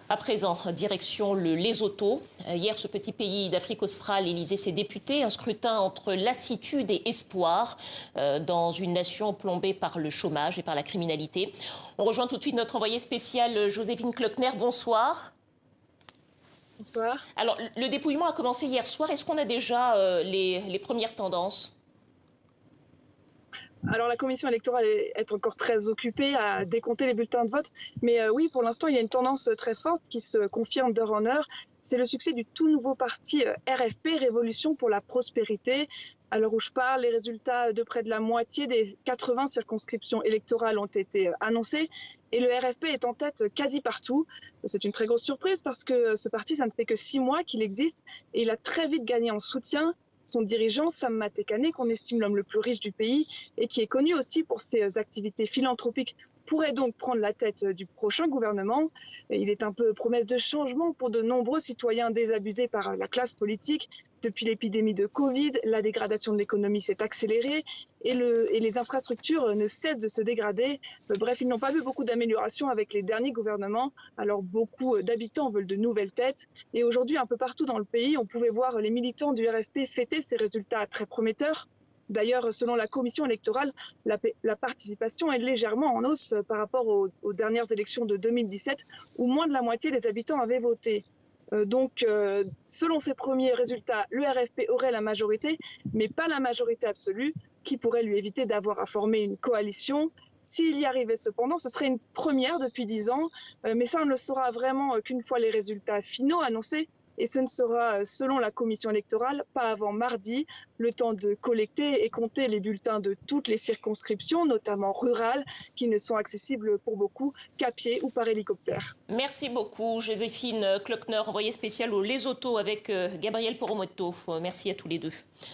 À présent, direction le Lesotho. Hier, ce petit pays d'Afrique australe élisait ses députés. Un scrutin entre lassitude et espoir dans une nation plombée par le chômage et par la criminalité. On rejoint tout de suite notre envoyée spéciale Joséphine Klockner. Bonsoir. Bonsoir. Alors, le dépouillement a commencé hier soir. Est-ce qu'on a déjà les premières tendances ? Alors la commission électorale est encore très occupée à décompter les bulletins de vote, mais oui, pour l'instant, il y a une tendance très forte qui se confirme d'heure en heure. C'est le succès du tout nouveau parti RFP, Révolution pour la prospérité. À l'heure où je parle, les résultats de près de la moitié des 80 circonscriptions électorales ont été annoncés et le RFP est en tête quasi partout. C'est une très grosse surprise parce que ce parti, ça ne fait que 6 mois qu'il existe et il a très vite gagné en soutien. Son dirigeant, Sam Matekane, qu'on estime l'homme le plus riche du pays et qui est connu aussi pour ses activités philanthropiques, pourrait donc prendre la tête du prochain gouvernement. Il est un peu promesse de changement pour de nombreux citoyens désabusés par la classe politique. Depuis l'épidémie de Covid, la dégradation de l'économie s'est accélérée et les infrastructures ne cessent de se dégrader. Bref, ils n'ont pas vu beaucoup d'amélioration avec les derniers gouvernements. Alors beaucoup d'habitants veulent de nouvelles têtes. Et aujourd'hui, un peu partout dans le pays, on pouvait voir les militants du RFP fêter ces résultats très prometteurs. D'ailleurs, selon la commission électorale, la participation est légèrement en hausse par rapport aux dernières élections de 2017, où moins de la moitié des habitants avaient voté. Selon ces premiers résultats, le RFP aurait la majorité, mais pas la majorité absolue, qui pourrait lui éviter d'avoir à former une coalition. S'il y arrivait cependant, ce serait une première depuis 10 ans, mais ça on ne le saura vraiment qu'une fois les résultats finaux annoncés. Et ce ne sera, selon la commission électorale, pas avant mardi, le temps de collecter et compter les bulletins de toutes les circonscriptions, notamment rurales, qui ne sont accessibles pour beaucoup qu'à pied ou par hélicoptère. Merci beaucoup, Joséphine Klockner, envoyée spéciale au Lesotho avec Gabriel Poromoto. Merci à tous les deux.